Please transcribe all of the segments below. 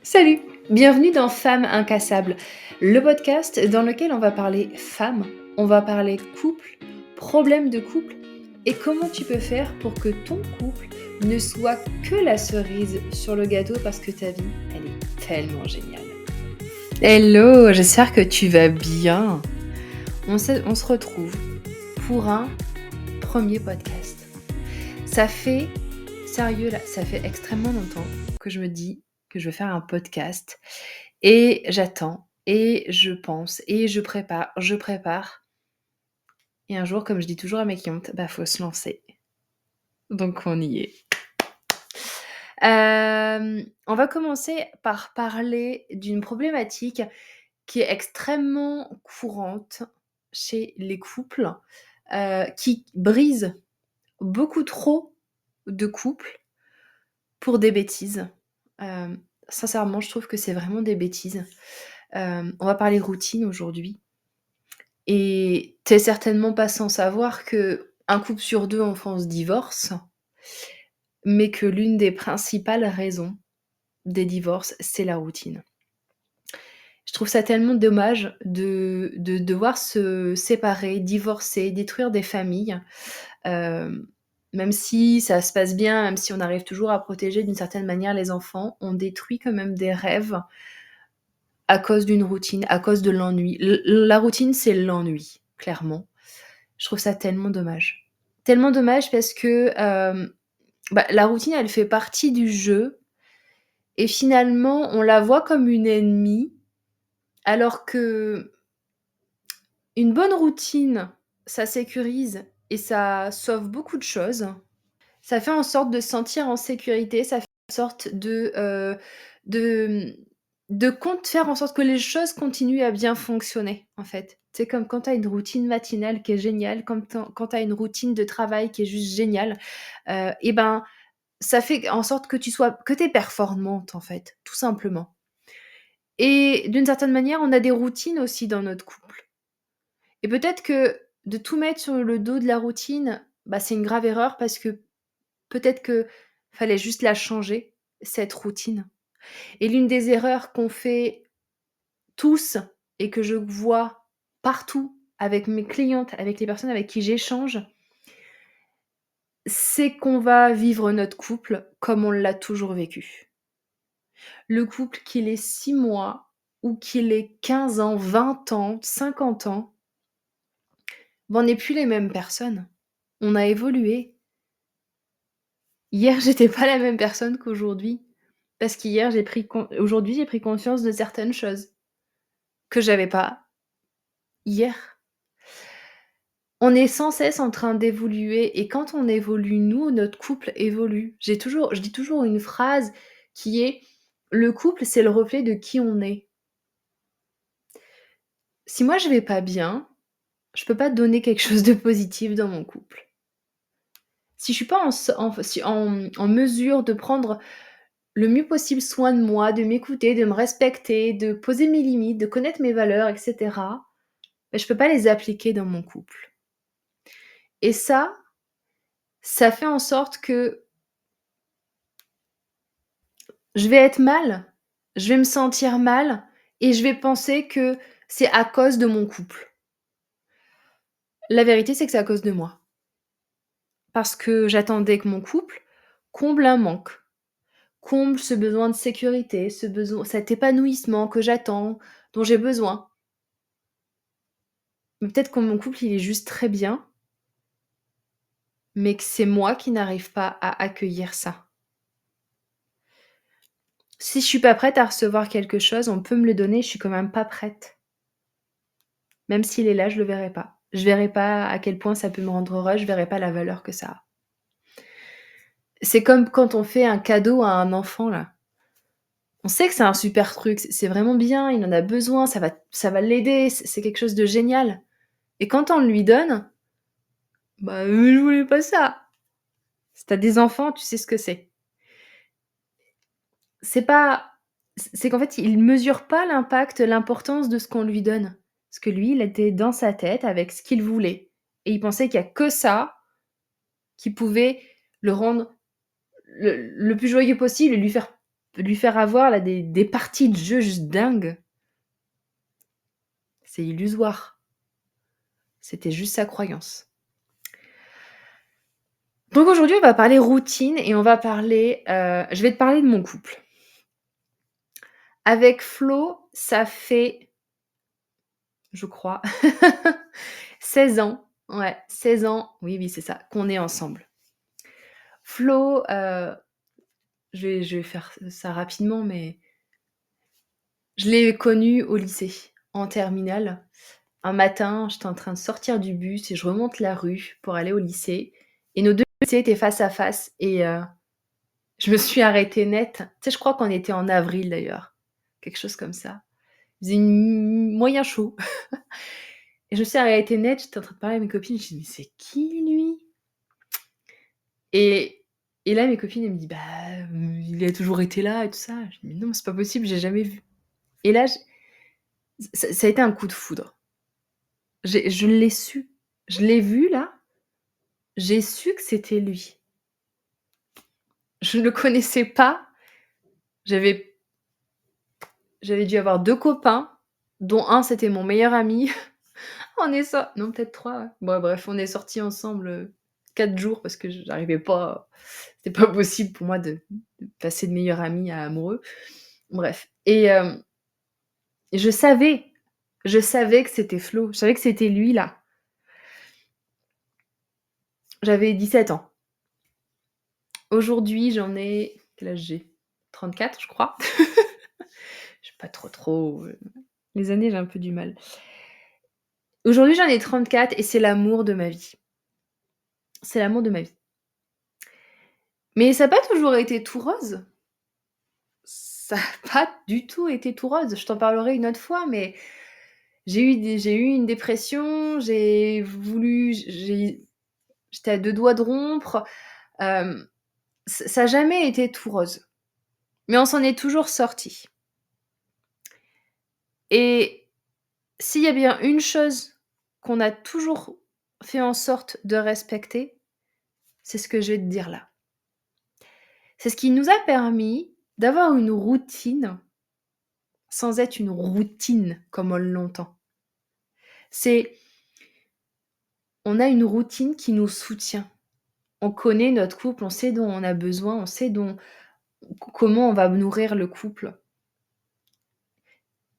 Salut, bienvenue dans Femmes incassables, le podcast dans lequel on va parler femmes, on va parler couple, problèmes de couple et comment tu peux faire pour que ton couple ne soit que la cerise sur le gâteau parce que ta vie, elle est tellement géniale. Hello, j'espère que tu vas bien. On se retrouve pour un premier podcast. Ça fait, sérieux là, ça fait extrêmement longtemps que je me dis que je vais faire un podcast et j'attends et je pense et je prépare et un jour, comme je dis toujours à mes clientes, faut se lancer. Donc on y est. On va commencer par parler d'une problématique qui est extrêmement courante chez les couples, qui brise beaucoup trop de couples pour des bêtises. Sincèrement, je trouve que c'est vraiment des bêtises. On va parler routine aujourd'hui et tu es certainement pas sans savoir qu'un couple sur 2 en France divorce, mais que l'une des principales raisons des divorces, c'est la routine. Je trouve ça tellement dommage de devoir se séparer, divorcer, détruire des familles, même si ça se passe bien, même si on arrive toujours à protéger d'une certaine manière les enfants, on détruit quand même des rêves à cause d'une routine, à cause de l'ennui. La routine, c'est l'ennui, clairement. Je trouve ça tellement dommage. Tellement dommage parce que, la routine, elle fait partie du jeu et finalement, on la voit comme une ennemie, alors qu'une bonne routine, ça sécurise et ça sauve beaucoup de choses. Ça fait en sorte de se sentir en sécurité, ça fait en sorte de, faire en sorte que les choses continuent à bien fonctionner, en fait. C'est comme quand tu as une routine matinale qui est géniale, quand tu as une routine de travail qui est juste géniale, et ben, ça fait en sorte que tu es performante, en fait, tout simplement. Et d'une certaine manière, on a des routines aussi dans notre couple. Et peut-être que de tout mettre sur le dos de la routine, c'est une grave erreur parce que peut-être que fallait juste la changer, cette routine. Et l'une des erreurs qu'on fait tous et que je vois partout avec mes clientes, avec les personnes avec qui j'échange, c'est qu'on va vivre notre couple comme on l'a toujours vécu. Le couple, qu'il ait 6 mois ou qu'il ait 15 ans, 20 ans, 50 ans, on n'est plus les mêmes personnes. On a évolué. Hier, j'étais pas la même personne qu'aujourd'hui. Parce qu'hier, aujourd'hui, j'ai pris conscience de certaines choses que j'avais pas hier. On est sans cesse en train d'évoluer et quand on évolue, nous, notre couple évolue. Je dis toujours une phrase qui est: «Le couple, c'est le reflet de qui on est». Si moi je vais pas bien, je peux pas donner quelque chose de positif dans mon couple. Si je suis pas en mesure de prendre le mieux possible soin de moi, de m'écouter, de me respecter, de poser mes limites, de connaître mes valeurs et cetera, je peux pas les appliquer dans mon couple. Et ça fait en sorte que je vais être mal, je vais me sentir mal et je vais penser que c'est à cause de mon couple. La vérité, c'est que c'est à cause de moi. Parce que j'attendais que mon couple comble un manque, comble ce besoin de sécurité, cet épanouissement que j'attends, dont j'ai besoin. Mais peut-être que mon couple, il est juste très bien, mais que c'est moi qui n'arrive pas à accueillir ça. Si je suis pas prête à recevoir quelque chose, on peut me le donner, je suis quand même pas prête. Même s'il est là, je le verrai pas. Je verrai pas à quel point ça peut me rendre heureuse, je verrai pas la valeur que ça a. C'est comme quand on fait un cadeau à un enfant là. On sait que c'est un super truc, c'est vraiment bien, il en a besoin, ça va l'aider, c'est quelque chose de génial. Et quand on le lui donne, je voulais pas ça. Si tu as des enfants, tu sais ce que c'est. C'est pas c'est qu'en fait, il mesure pas l'impact, l'importance de ce qu'on lui donne. Parce que lui, il était dans sa tête avec ce qu'il voulait et il pensait qu'il y a que ça qui pouvait le rendre le plus joyeux possible et lui faire lui faire avoir là des parties de jeu juste dingues, c'est illusoire. C'était juste sa croyance. Donc aujourd'hui, on va parler routine et on va parler, je vais te parler de mon couple. Avec Flo, ça fait, je crois, 16 ans, ouais, 16 ans, oui, oui, c'est ça, qu'on est ensemble. Flo, je vais faire ça rapidement, mais je l'ai connu au lycée, en terminale. Un matin, j'étais en train de sortir du bus et je remonte la rue pour aller au lycée et nos 2 lycées étaient face à face et je me suis arrêtée net. Tu sais, je crois qu'on était en avril d'ailleurs, quelque chose comme ça. Il faisait moyen chaud et je me suis arrêtée net, j'étais en train de parler à mes copines, je me dis: «Mais c'est qui lui?» et et là mes copines, elles me disent: «Bah, il a toujours été là et tout ça». Je dis: «Mais non, c'est pas possible, j'ai jamais vu». Et là, ça a été un coup de foudre. Je l'ai su. Je l'ai vu là, j'ai su que c'était lui. Je ne le connaissais pas, j'avais j'avais dû avoir 2 copains, dont un c'était mon meilleur ami. On est non peut-être 3, ouais. Bon bref, on est sortis ensemble, 4 jours parce que j'arrivais pas c'était pas possible pour moi de passer de meilleur ami à amoureux. Bref et je savais que c'était Flo, je savais que c'était lui là. J'avais 17 ans. Aujourd'hui, j'en ai quel âge j'ai? 34 je crois. Je suis pas trop, les années, j'ai un peu du mal. Aujourd'hui, j'en ai 34 et c'est l'amour de ma vie. C'est l'amour de ma vie. Mais ça a pas toujours été tout rose. Ça a pas du tout été tout rose. Je t'en parlerai une autre fois, mais j'ai eu une dépression, j'étais à 2 doigts de rompre. Ça a jamais été tout rose. Mais on s'en est toujours sortis. Et s'il y a bien une chose qu'on a toujours fait en sorte de respecter, c'est ce que je vais te dire là. C'est ce qui nous a permis d'avoir une routine sans être une routine comme on l'entend. C'est on a une routine qui nous soutient. On connaît notre couple, on sait dont on a besoin, on sait comment on va nourrir le couple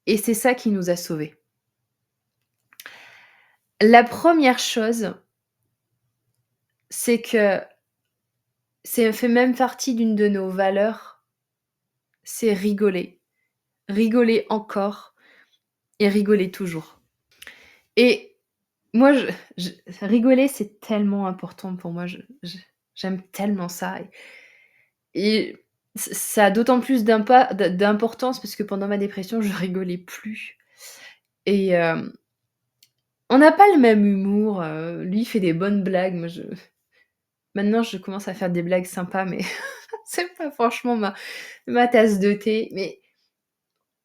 et c'est ça qui nous a sauvés. La première chose, c'est que c'est fait même partie d'une de nos valeurs, c'est rigoler. Rigoler encore et rigoler toujours. Et moi, je rigoler, c'est tellement important pour moi. J'aime tellement ça et ça a d'autant plus d'importance parce que pendant ma dépression, je rigolais plus et on n'a pas le même humour, lui, il fait des bonnes blagues, maintenant, je commence à faire des blagues sympas, mais c'est pas franchement ma tasse de thé, mais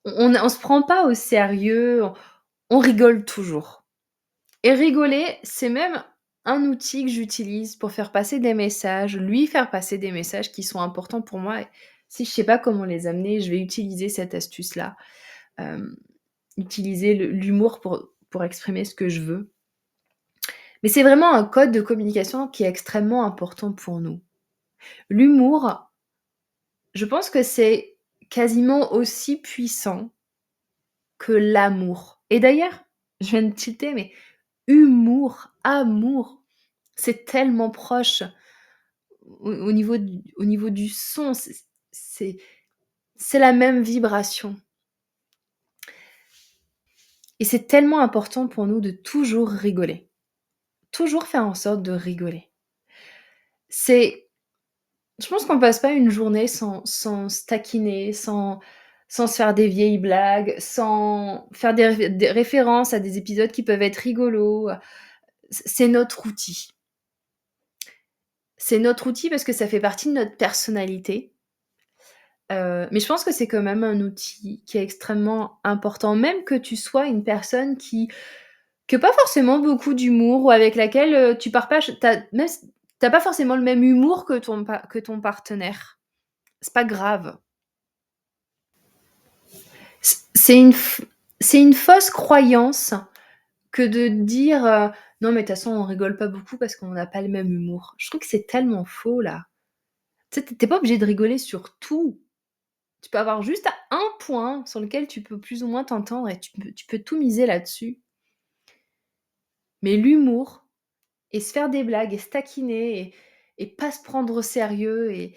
on se prend pas au sérieux, on rigole toujours. Et rigoler, c'est même un outil que j'utilise pour faire passer des messages, lui faire passer des messages qui sont importants pour moi et si je sais pas comment les amener, je vais utiliser cette astuce-là. Hem, Utiliser l'humour pour exprimer ce que je veux. Mais c'est vraiment un code de communication qui est extrêmement important pour nous. L'humour, je pense que c'est quasiment aussi puissant que l'amour. Et d'ailleurs, je viens de tilter, mais humour, amour, c'est tellement proche au niveau du son, c'est c'est la même vibration et c'est tellement important pour nous de toujours rigoler. Toujours faire en sorte de rigoler. C'est je pense qu'on passe pas une journée sans se taquiner, sans se faire des vieilles blagues, sans faire des références à des épisodes qui peuvent être rigolos, c'est notre outil. C'est notre outil parce que ça fait partie de notre personnalité. Mais je pense que c'est quand même un outil qui est extrêmement important, même que tu sois une personne qui a pas forcément beaucoup d'humour ou avec laquelle, tu partages tu as pas forcément le même humour que ton partenaire. C'est pas grave. c'est une f c'est une fausse croyance que de dire, «Non mais de toute façon on rigole pas beaucoup parce qu'on n'a pas le même humour». Je trouve que c'est tellement faux là. Tu sais, tu pas obligé de rigoler sur tout. Tu peux avoir juste un point sur lequel tu peux plus ou moins t'entendre et tu peux tout miser là-dessus. Mais l'humour et se faire des blagues et se taquiner et pas se prendre au sérieux et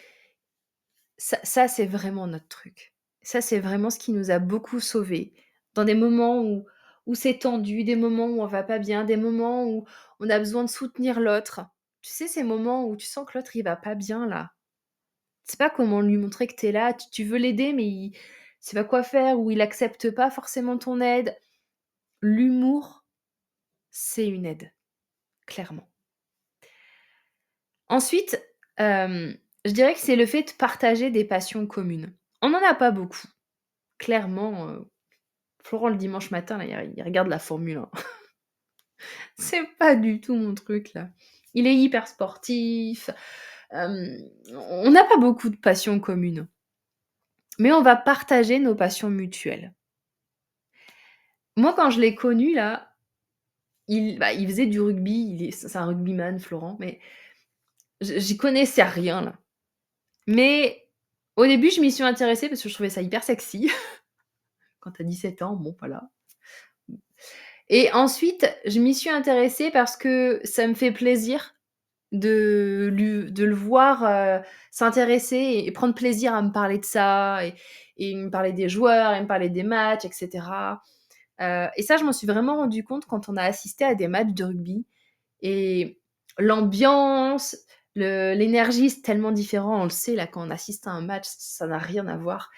ça c'est vraiment notre truc. Ça, c'est vraiment ce qui nous a beaucoup sauvés. Dans des moments où c'est tendu, des moments où on va pas bien, des moments où on a besoin de soutenir l'autre. Tu sais, ces moments où tu sens que l'autre il va pas bien là. Tu sais pas comment lui montrer que tu es là, tu veux l'aider mais il sait pas quoi faire ou il accepte pas forcément ton aide. L'humour, c'est une aide, clairement. Ensuite, je dirais que c'est le fait de partager des passions communes. On n'en a pas beaucoup. Clairement, Florent le dimanche matin là, il regarde la Formule 1. C'est pas du tout mon truc là. Il est hyper sportif, hem, on n'a pas beaucoup de passions communes, mais on va partager nos passions mutuelles. Moi, quand je l'ai connu là, il faisait du rugby, c'est un rugbyman Florent, mais j'y connaissais rien là. Mais au début, je m'y suis intéressée parce que je trouvais ça hyper sexy. Quand tu as 17 ans, bon voilà. Et ensuite, je m'y suis intéressée parce que ça me fait plaisir de le voir, s'intéresser et prendre plaisir à me parler de ça et il me parlait des joueurs, il me parlait des matchs et cetera. Et ça, je m'en suis vraiment rendu compte quand on a assisté à des matchs de rugby et l'ambiance, l'énergie, c'est tellement différent. On le sait là, quand on assiste à un match, ça n'a rien à voir.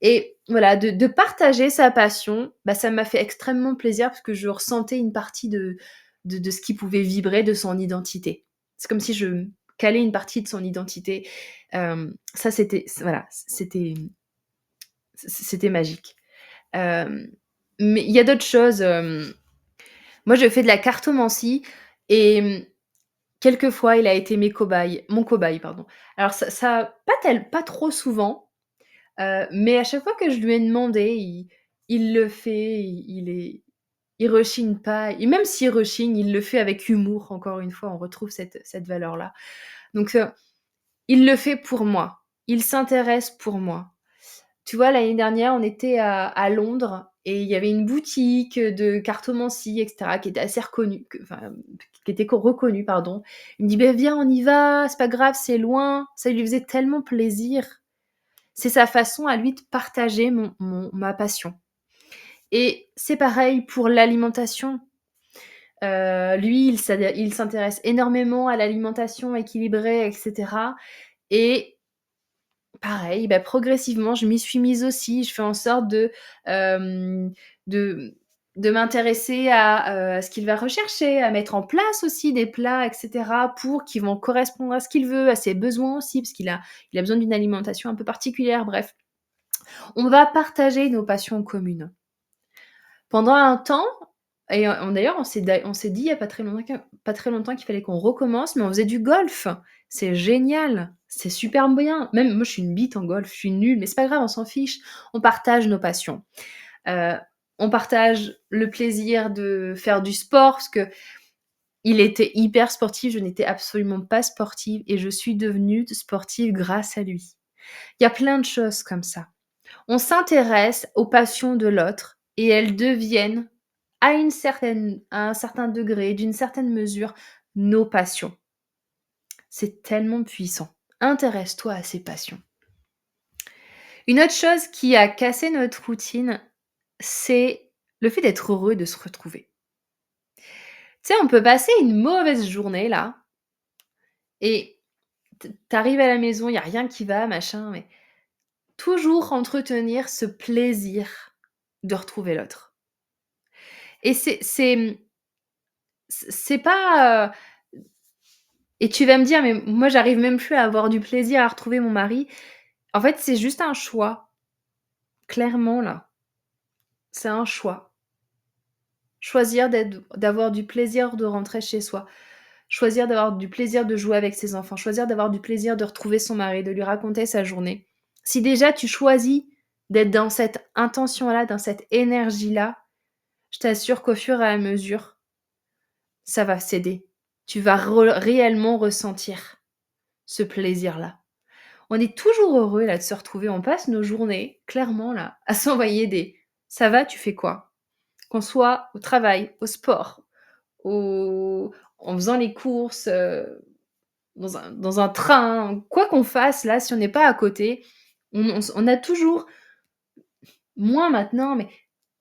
Et voilà, de partager sa passion, bah, ça m'a fait extrêmement plaisir parce que je ressentais une partie de ce qui pouvait vibrer de son identité. C'est comme si je calais une partie de son identité. Ça voilà, c'était magique. Hem, mais il y a d'autres choses, moi je fais de la cartomancie et quelquefois il a été mon cobaye, pardon. Alors ça pas trop souvent. Mais à chaque fois que je lui ai demandé, il le fait, il rechigne pas et même s'il rechigne, il le fait avec humour, encore une fois, on retrouve cette valeur-là. Donc il le fait pour moi. Il s'intéresse pour moi. Tu vois, l'année dernière, on était à Londres et il y avait une boutique de cartomancie et cetera qui était assez reconnue, qui était reconnue, pardon. Il me dit: «Beh, viens, on y va, c'est pas grave, c'est loin». Ça lui faisait tellement plaisir. C'est sa façon à lui de partager ma passion et c'est pareil pour l'alimentation. Lui, il s'intéresse énormément à l'alimentation équilibrée et cetera et pareil, bah, progressivement, je m'y suis mise aussi. Je fais en sorte hem, de de m'intéresser à ce qu'il va rechercher, à mettre en place aussi des plats et cetera pour qui vont correspondre à ce qu'il veut, à ses besoins aussi, parce qu'il a besoin d'une alimentation un peu particulière, bref. On va partager nos passions communes. Pendant un temps et d'ailleurs on s'est dit il y a pas très longtemps qu'il fallait qu'on recommence, mais on faisait du golf. C'est génial, c'est super bien. Même moi je suis une bite en golf, je suis nulle, mais c'est pas grave, on s'en fiche. On partage nos passions. Heu, on partage le plaisir de faire du sport parce qu'il était hyper sportif, je n'étais absolument pas sportive et je suis devenue sportive grâce à lui. Il y a plein de choses comme ça. On s'intéresse aux passions de l'autre et elles deviennent, à un certain degré, d'une certaine mesure, nos passions. C'est tellement puissant. Intéresse-toi à ces passions. Une autre chose qui a cassé notre routine, c'est le fait d'être heureux de se retrouver. Tu sais, on peut passer une mauvaise journée là et tu arrives à la maison, il y a rien qui va, machin, mais toujours entretenir ce plaisir de retrouver l'autre. Et c'est pas, et tu vas me dire: «Mais moi j'arrive même plus à avoir du plaisir à retrouver mon mari». En fait, c'est juste un choix. Clairement là, c'est un choix. Choisir d'avoir du plaisir de rentrer chez soi. Choisir d'avoir du plaisir de jouer avec ses enfants. Choisir d'avoir du plaisir de retrouver son mari, de lui raconter sa journée. Si déjà tu choisis d'être dans cette intention-là, dans cette énergie-là, je t'assure qu'au fur et à mesure, ça va céder. Tu vas réellement ressentir ce plaisir-là. On est toujours heureux là de se retrouver. On passe nos journées, clairement là, à s'envoyer des «Ça va, tu fais quoi?» Qu'on soit au travail, au sport, en faisant les courses, dans un train, quoi qu'on fasse là, si on n'est pas à côté, on a toujours, moins maintenant, mais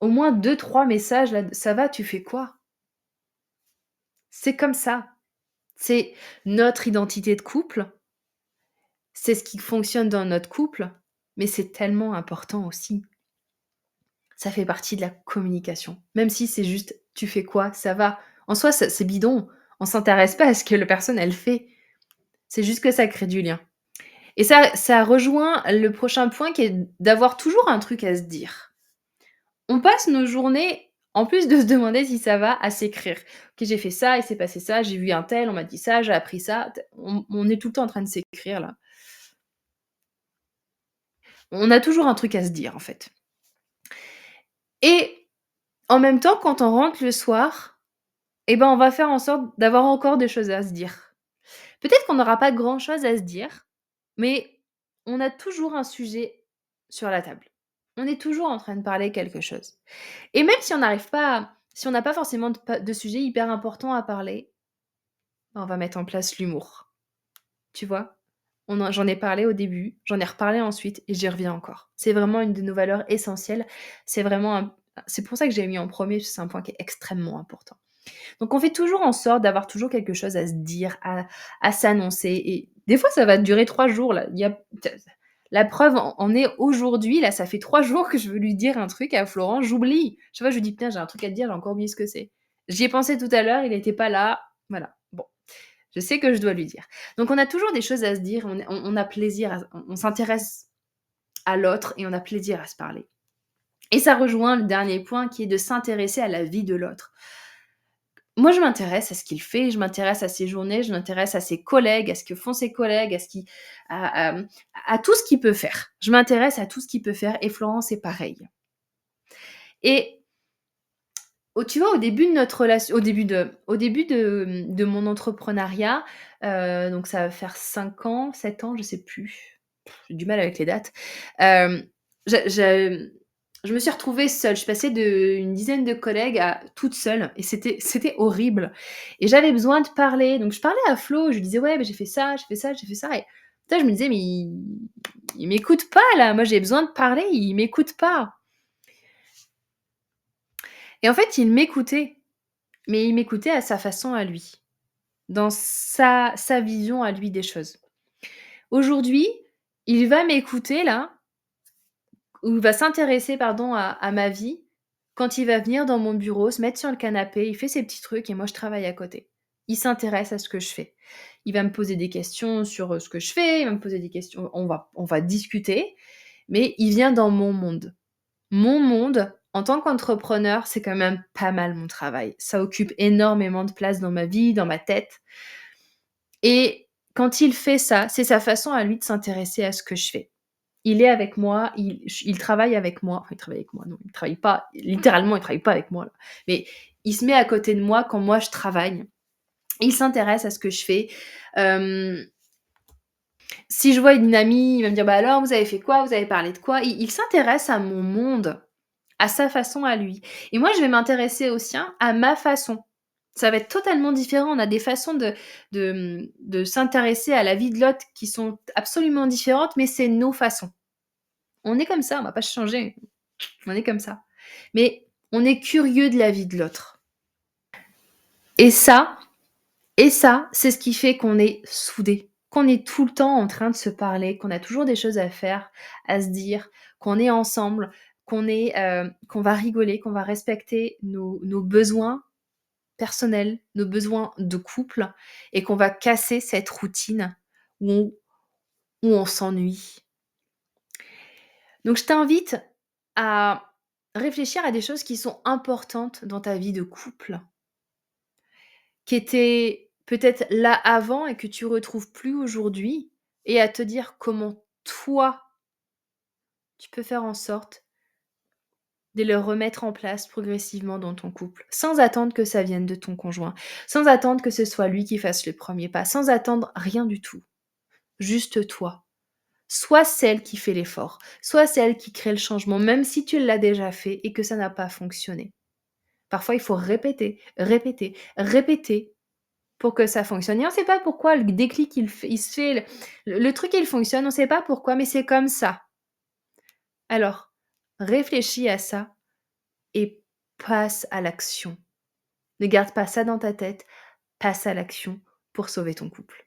au moins deux trois messages là, «Ça va, tu fais quoi?» C'est comme ça. C'est notre identité de couple, c'est ce qui fonctionne dans notre couple, mais c'est tellement important aussi. Ça fait partie de la communication. Même si c'est juste: «Tu fais quoi? Ça va?» En soi, c'est bidon. On s'intéresse pas à ce que la personne, elle fait. C'est juste que ça crée du lien. Et ça rejoint le prochain point qui est d'avoir toujours un truc à se dire. On passe nos journées, en plus de se demander si ça va, à s'écrire. «OK, j'ai fait ça, il s'est passé ça, j'ai vu un tel, on m'a dit ça, j'ai appris ça». On est tout le temps en train de s'écrire là. On a toujours un truc à se dire, en fait. Et en même temps, quand on rentre le soir, eh ben, on va faire en sorte d'avoir encore des choses à se dire. Peut-être qu'on n'aura pas grand-chose à se dire, mais on a toujours un sujet sur la table. On est toujours en train de parler quelque chose. Et même si on n'arrive pas si on n'a pas forcément de sujet hyper important à parler, ben, on va mettre en place l'humour. Tu vois? J'en ai parlé au début, j'en ai reparlé ensuite et j'y reviens encore. C'est vraiment une de nos valeurs essentielles. C'est vraiment c'est pour ça que j'ai mis en premier, parce que c'est un point qui est extrêmement important. Donc on fait toujours en sorte d'avoir toujours quelque chose à se dire, à s'annoncer, et des fois ça va durer 3 jours là. La preuve en est aujourd'hui, là, ça fait 3 jours que je veux lui dire un truc à Florent, j'oublie. Je sais pas, je lui dis: «Putain, j'ai un truc à te dire, j'ai encore oublié ce que c'est». J'y ai pensé tout à l'heure, il était pas là, voilà. Bon, je sais que je dois lui dire. Donc on a toujours des choses à se dire, on a plaisir on s'intéresse à l'autre et on a plaisir à se parler. Et ça rejoint le dernier point qui est de s'intéresser à la vie de l'autre. Moi, je m'intéresse à ce qu'il fait, je m'intéresse à ses journées, je m'intéresse à ses collègues, à ce que font ses collègues, à tout ce qu'il peut faire. Je m'intéresse à tout ce qu'il peut faire et Florent, c'est pareil. Et tu vois, au début de notre relation, au début de mon entrepreneuriat, donc ça va faire 5 ans, 7 ans, je sais plus. J'ai du mal avec les dates. Hem, je je me suis retrouvée seule. Je passais d'une dizaine de collègues à toute seule et c'était horrible, et j'avais besoin de parler. Donc je parlais à Flo, je lui disais: «Ouais, beh, j'ai fait ça, j'ai fait ça, j'ai fait ça», et putain, je me disais: «Mais il m'écoute pas là, moi j'ai besoin de parler, il m'écoute pas». Et en fait, il m'écoutait, mais il m'écoutait à sa façon à lui, dans sa vision à lui des choses. Aujourd'hui, il va m'écouter là, ou il va s'intéresser, pardon, à ma vie, quand il va venir dans mon bureau, se mettre sur le canapé, il fait ses petits trucs et moi je travaille à côté. Il s'intéresse à ce que je fais. Il va me poser des questions sur, ce que je fais, il va me poser des questions, on va discuter, mais il vient dans mon monde. Mon monde, en tant qu'entrepreneur, c'est quand même pas mal mon travail. Ça occupe énormément de place dans ma vie, dans ma tête, et quand il fait ça, c'est sa façon à lui de s'intéresser à ce que je fais. Il est avec moi, il travaille avec moi, enfin il travaille avec moi, non, il travaille pas littéralement, il travaille pas avec moi là, mais il se met à côté de moi quand moi je travaille. Il s'intéresse à ce que je fais. Hem, Si je vois une amie, il va me dire: «Bah alors, vous avez fait quoi? Vous avez parlé de quoi?» Il s'intéresse à mon monde, à sa façon à lui, et moi je vais m'intéresser au sien à ma façon. Ça va être totalement différent. On a des façons de s'intéresser à la vie de l'autre qui sont absolument différentes, mais c'est nos façons. On est comme ça, on va pas changer. On est comme ça. Mais on est curieux de la vie de l'autre. Et ça c'est ce qui fait qu'on est soudés, qu'on est tout le temps en train de se parler, qu'on a toujours des choses à faire, à se dire, qu'on est ensemble, qu'on va rigoler, qu'on va respecter nos besoins personnels, nos besoins de couple, et qu'on va casser cette routine où on s'ennuie. Donc je t'invite à réfléchir à des choses qui sont importantes dans ta vie de couple, qui étaient peut-être là avant et que tu retrouves plus aujourd'hui, et à te dire comment toi, tu peux faire en sorte de le remettre en place progressivement dans ton couple, sans attendre que ça vienne de ton conjoint, sans attendre que ce soit lui qui fasse le premier pas, sans attendre rien du tout. Juste toi. Sois celle qui fait l'effort, sois celle qui crée le changement, même si tu l'as déjà fait et que ça n'a pas fonctionné. Parfois, il faut répéter, répéter, répéter pour que ça fonctionne et on ne sait pas pourquoi le déclic il se fait, le truc il fonctionne, on ne sait pas pourquoi, mais c'est comme ça. Alors, réfléchis à ça et passe à l'action. Ne garde pas ça dans ta tête, passe à l'action pour sauver ton couple.